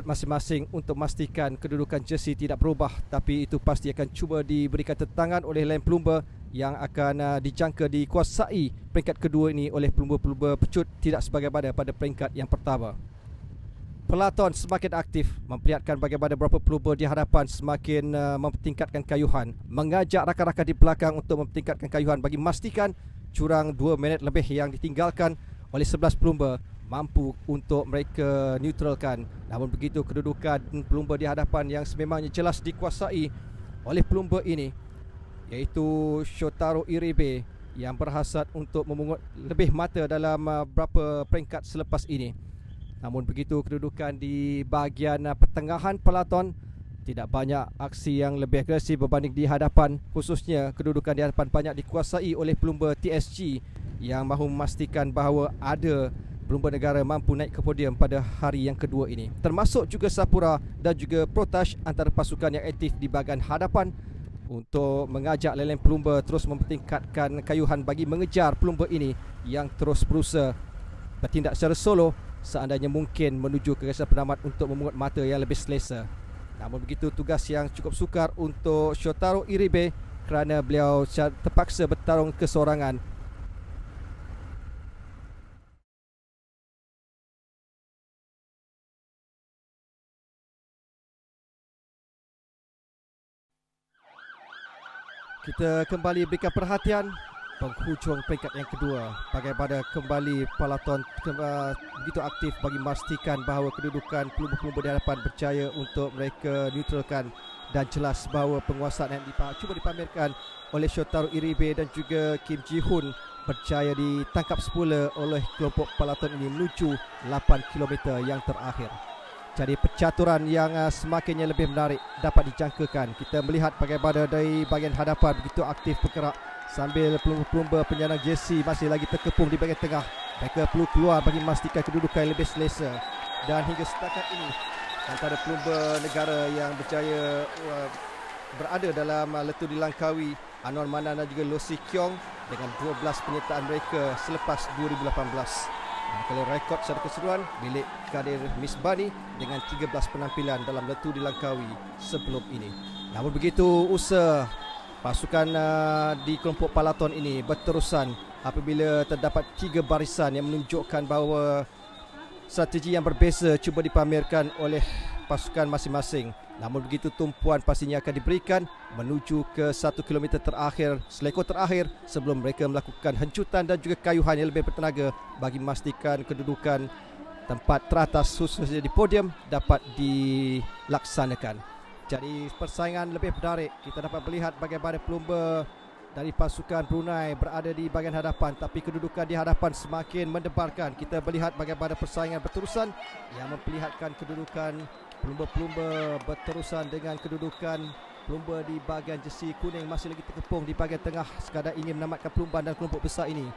masing-masing untuk memastikan kedudukan jersey tidak berubah, tapi itu pasti akan cuba diberikan tentangan oleh lain pelumba yang akan dijangka dikuasai peringkat kedua ini oleh pelumba-pelumba pecut tidak sebagaimana pada peringkat yang pertama. Peloton semakin aktif memperlihatkan bagaimana beberapa pelumba di hadapan semakin mempertingkatkan kayuhan, mengajak rakan-rakan di belakang untuk mempertingkatkan kayuhan bagi memastikan curang 2 minit lebih yang ditinggalkan oleh 11 pelumba mampu untuk mereka neutralkan. Namun begitu, kedudukan pelumba di hadapan yang sememangnya jelas dikuasai oleh pelumba ini, iaitu Shotaro Iribe, yang berhasrat untuk memungut lebih mata dalam beberapa peringkat selepas ini. Namun begitu, kedudukan di bahagian pertengahan peloton tidak banyak aksi yang lebih agresif berbanding di hadapan. Khususnya kedudukan di hadapan banyak dikuasai oleh pelumba TSG yang mahu memastikan bahawa ada pelumba negara mampu naik ke podium pada hari yang kedua ini. Termasuk juga Sapura dan juga Protash, antara pasukan yang aktif di bahagian hadapan untuk mengajak leleng pelumba terus mempertingkatkan kayuhan bagi mengejar pelumba ini yang terus berusaha bertindak secara solo seandainya mungkin menuju ke garis penamat untuk memungut mata yang lebih selesa. Namun begitu, tugas yang cukup sukar untuk Shotaro Iribe kerana beliau terpaksa bertarung kesorangan. Kita kembali berikan perhatian penghujung peringkat yang kedua, bagaimana kembali peloton begitu aktif bagi memastikan bahawa kedudukan pelumba-pelumba di hadapan berjaya untuk mereka neutralkan, dan jelas bahawa penguasaan yang cuba dipamerkan oleh Shotaro Iribe dan juga Kim Ji-hoon berjaya ditangkap semula oleh kelompok peloton ini menuju 8 km yang terakhir. Jadi percaturan yang semakinnya lebih menarik dapat dijangkakan. Kita melihat bagaimana dari bahagian hadapan begitu aktif bergerak, sambil pelumba-pelumba penyandang jersey masih lagi terkepung di bahagian tengah. Mereka perlu keluar bagi memastikan kedudukan yang lebih selesa. Dan hingga setakat ini, antara pelumba negara yang berjaya berada dalam letup di Langkawi, Anwar Manan dan juga Loh Si Kyong dengan 12 penyertaan mereka selepas 2018. Manakala rekod secara keseluruhan milik Kadir Misbani dengan 13 penampilan dalam letup di Langkawi sebelum ini. Namun begitu, usaha pasukan di kelompok peloton ini berterusan apabila terdapat 3 barisan yang menunjukkan bahawa strategi yang berbeza cuba dipamerkan oleh pasukan masing-masing. Namun begitu, tumpuan pastinya akan diberikan menuju ke 1 km terakhir, selekor terakhir, sebelum mereka melakukan hencutan dan juga kayuhan yang lebih bertenaga bagi memastikan kedudukan tempat teratas khususnya di podium dapat dilaksanakan. Jadi persaingan lebih menarik. Kita dapat melihat bagaimana pelumba dari pasukan Brunei berada di bahagian hadapan, tapi kedudukan di hadapan semakin mendebarkan. Kita melihat bagaimana persaingan berterusan yang memperlihatkan kedudukan pelumba-pelumba berterusan dengan kedudukan pelumba di bahagian jersey kuning masih lagi terkepung di bahagian tengah sekadar ingin menamatkan pelumban dan kelompok besar ini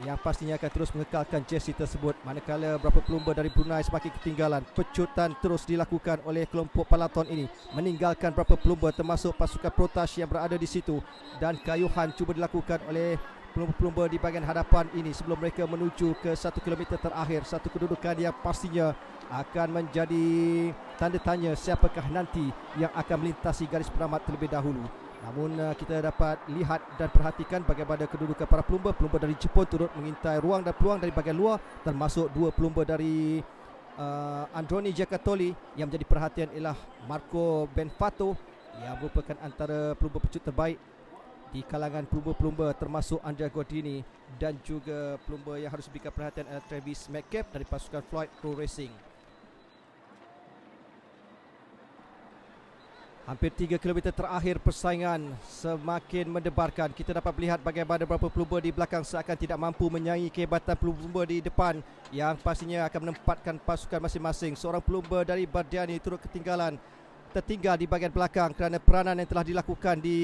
yang pastinya akan terus mengekalkan jersey tersebut. Manakala beberapa pelumba dari Brunei semakin ketinggalan, pecutan terus dilakukan oleh kelompok peloton ini meninggalkan beberapa pelumba termasuk pasukan Protash yang berada di situ, dan kayuhan cuba dilakukan oleh pelumba-pelumba di bahagian hadapan ini sebelum mereka menuju ke 1 km terakhir. Satu kedudukan yang pastinya akan menjadi tanda tanya siapakah nanti yang akan melintasi garis penamat terlebih dahulu. Namun kita dapat lihat dan perhatikan bagaimana kedudukan para pelumba. Pelumba dari Jepun turut mengintai ruang dan peluang dari bahagian luar, termasuk 2 pelumba dari Androni Giacottoli. Yang menjadi perhatian ialah Marco Benfato yang merupakan antara pelumba pecut terbaik di kalangan pelumba-pelumba, termasuk Andrea Gordini, dan juga pelumba yang harus diberikan perhatian adalah Travis Metcalf dari pasukan Floyd Pro Racing. Hampir 3 km terakhir, persaingan semakin mendebarkan. Kita dapat melihat bagaimana beberapa pelumba di belakang seakan tidak mampu menyaingi kehebatan pelumba di depan yang pastinya akan menempatkan pasukan masing-masing. Seorang pelumba dari Bardiani turut tertinggal di bahagian belakang kerana peranan yang telah dilakukan di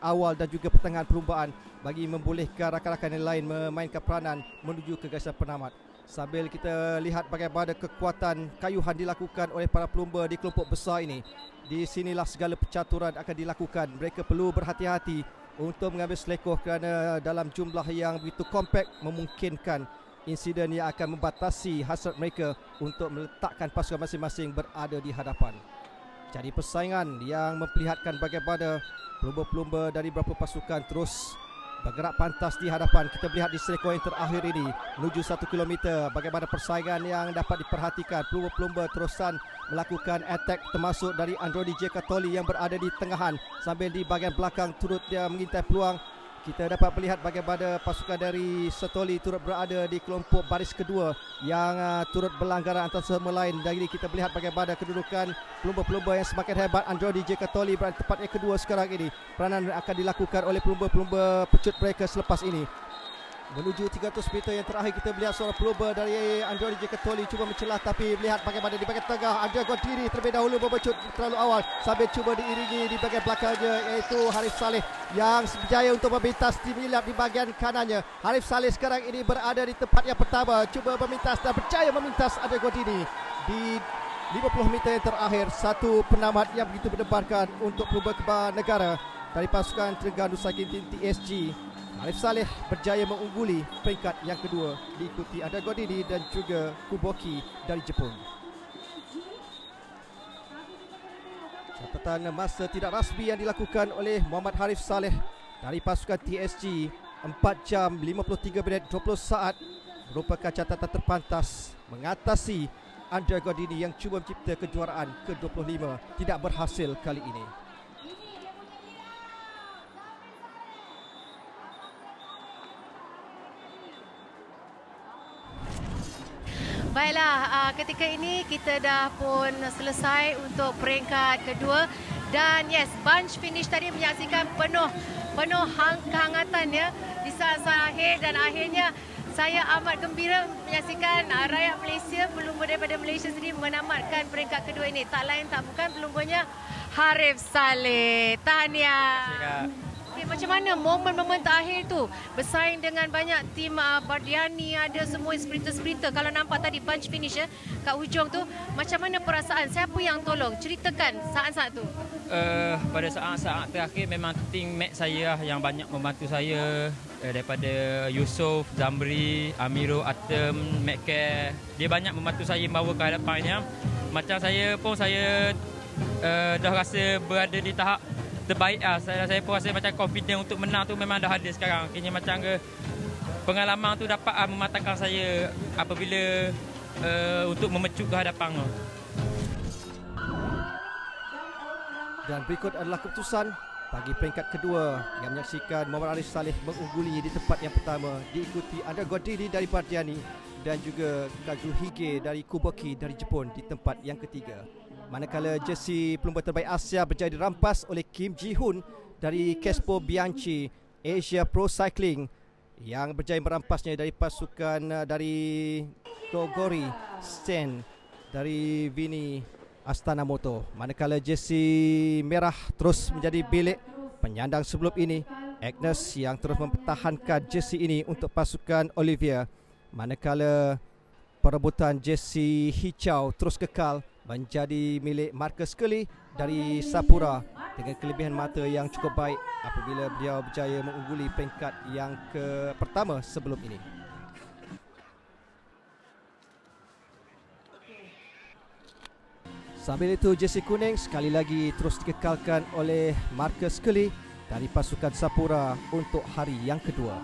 awal dan juga pertengahan perlumbaan bagi membolehkan rakan-rakan yang lain memainkan peranan menuju ke garis penamat. Sambil kita lihat bagaimana kekuatan kayuhan dilakukan oleh para pelumba di kelompok besar ini. Di sinilah segala percaturan akan dilakukan. Mereka perlu berhati-hati untuk mengambil selekor kerana dalam jumlah yang begitu kompak memungkinkan insiden yang akan membatasi hasrat mereka untuk meletakkan pasukan masing-masing berada di hadapan. Jadi persaingan yang memperlihatkan bagaimana pelumba-pelumba dari beberapa pasukan terus bergerak pantas di hadapan. Kita melihat di sirkuit yang terakhir ini menuju 1 km bagaimana persaingan yang dapat diperhatikan. Pelumba-pelumba terusan melakukan attack, termasuk dari Androdi J. Katoli yang berada di tengahan, sambil di bahagian belakang turut dia mengintai peluang. Kita dapat melihat bagaimana pasukan dari Setoli turut berada di kelompok baris kedua yang turut berlanggaran antara sama lain. Dari ini kita melihat bagaimana kedudukan pelumba-pelumba yang semakin hebat. Androdi J. Katoli berada tempat yang kedua sekarang ini. Peranan akan dilakukan oleh pelumba-pelumba pecut mereka selepas ini. Menuju 300 meter yang terakhir, kita melihat seorang pelumba dari Androdi J. Katoli cuba mencelah, tapi melihat bagaimana di bahagian tengah Andrea Godiri terlebih dahulu membecut terlalu awal sambil cuba diiringi di bahagian belakangnya, iaitu Harif Saleh yang berjaya untuk memintas di milap di bahagian kanannya. Harif Saleh sekarang ini berada di tempat yang pertama, cuba memintas dan berjaya memintas Andrea Godiri di 50 meter yang terakhir. Satu penamat yang begitu mendebarkan untuk pelumba kebal negara dari pasukan Terengganu Cycling Team TSG. Harif Saleh berjaya mengungguli peringkat yang kedua, diikuti Andrea Godini dan juga Kuboki dari Jepun. Catatan masa tidak rasmi yang dilakukan oleh Muhammad Harif Saleh dari pasukan TSG 4 jam 53 minit 20 saat merupakan catatan terpantas mengatasi Andrea Godini yang cuba mencipta kejuaraan ke-25, tidak berhasil kali ini. Baiklah, ketika ini kita dah pun selesai untuk peringkat kedua. Dan yes, bunch finish tadi menyaksikan penuh kehangatan ya di saat-saat akhir. Dan akhirnya saya amat gembira menyaksikan rakyat Malaysia, pelumba daripada Malaysia sendiri menamatkan peringkat kedua ini. Tak lain tak bukan pelumbanya Harif Saleh. Tahniah. Okay, macam mana momen-momen terakhir tu bersaing dengan banyak tim Bardiani, ada semua sprinter-sprinter. Kalau nampak tadi bunch finish kat hujung tu, macam mana perasaan? Siapa yang tolong? Ceritakan saat-saat tu. Pada saat-saat terakhir memang teammate saya yang banyak membantu saya, daripada Yusof, Zamri, Amiro, Atem, Medcare. Dia banyak membantu saya membawa ke hadapannya. Macam saya pun dah rasa berada di tahap terbaik lah. Saya pun rasa macam confident untuk menang tu memang dah ada sekarang. Kini macam pengalaman tu dapat mematangkan saya apabila untuk memecut ke hadapan. Dan berikut adalah keputusan bagi peringkat kedua yang menyaksikan Muhammad Harif Saleh mengungguli di tempat yang pertama, diikuti Andrea Godini dari Bardiani dan juga Kazuhige dari Kuboki dari Jepun di tempat yang ketiga. Manakala jersey pelumba terbaik Asia berjaya dirampas oleh Kim Ji-hoon dari Kespo Bianchi Asia Pro Cycling yang berjaya merampasnya dari pasukan dari Togori Sen dari Vini Astana Moto. Manakala jersey merah terus menjadi bilik penyandang sebelum ini, Agnes yang terus mempertahankan jersey ini untuk pasukan Olivia. Manakala perebutan jersey hijau terus kekal menjadi milik Marcus Kelly dari Sapura dengan kelebihan mata yang cukup baik apabila beliau berjaya mengungguli peringkat yang pertama sebelum ini. Sambil itu jersey kuning sekali lagi terus dikekalkan oleh Marcus Kelly dari pasukan Sapura untuk hari yang kedua.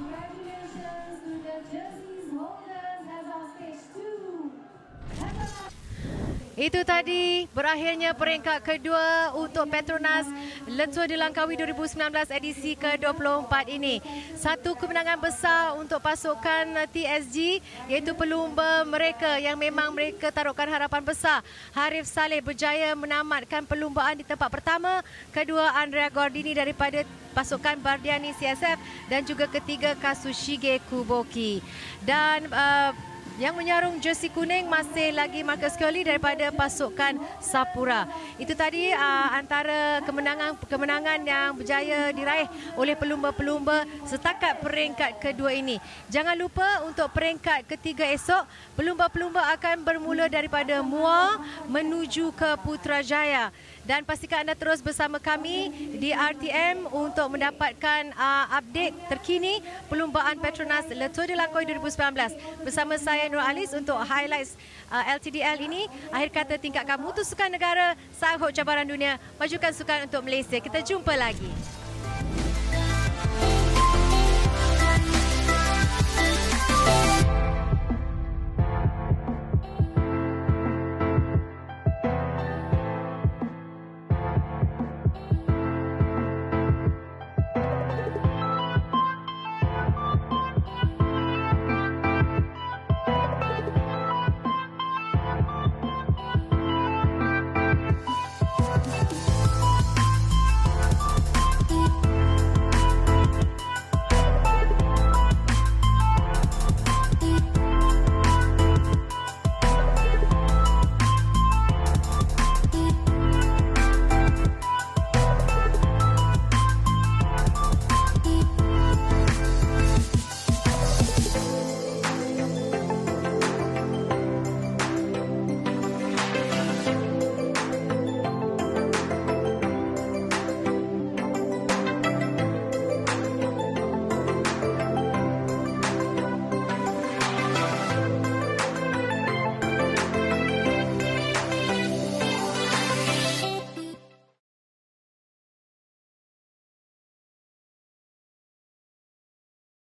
Itu tadi berakhirnya peringkat kedua untuk Petronas Lentur di Langkawi 2019 edisi ke-24 ini. Satu kemenangan besar untuk pasukan TSG, iaitu pelumba mereka yang memang mereka taruhkan harapan besar. Harif Saleh berjaya menamatkan perlumbaan di tempat pertama, kedua Andrea Gordini daripada pasukan Bardiani CSF dan juga ketiga Kazushige Kuboki. Dan yang menyarung jersey kuning masih lagi Marcus Kelly daripada pasukan Sapura. Itu tadi antara kemenangan yang berjaya diraih oleh pelumba-pelumba setakat peringkat kedua ini. Jangan lupa untuk peringkat ketiga esok, pelumba-pelumba akan bermula daripada Muar menuju ke Putrajaya. dan pastikan anda terus bersama kami di RTM untuk mendapatkan update terkini perlumbaan Petronas Le Tour de Langkawi 2019. Bersama saya Nur Alis untuk highlights LTDL ini. Akhir kata, tingkatkan mutu sukan negara, sahut cabaran dunia, majukan sukan untuk Malaysia. Kita jumpa lagi.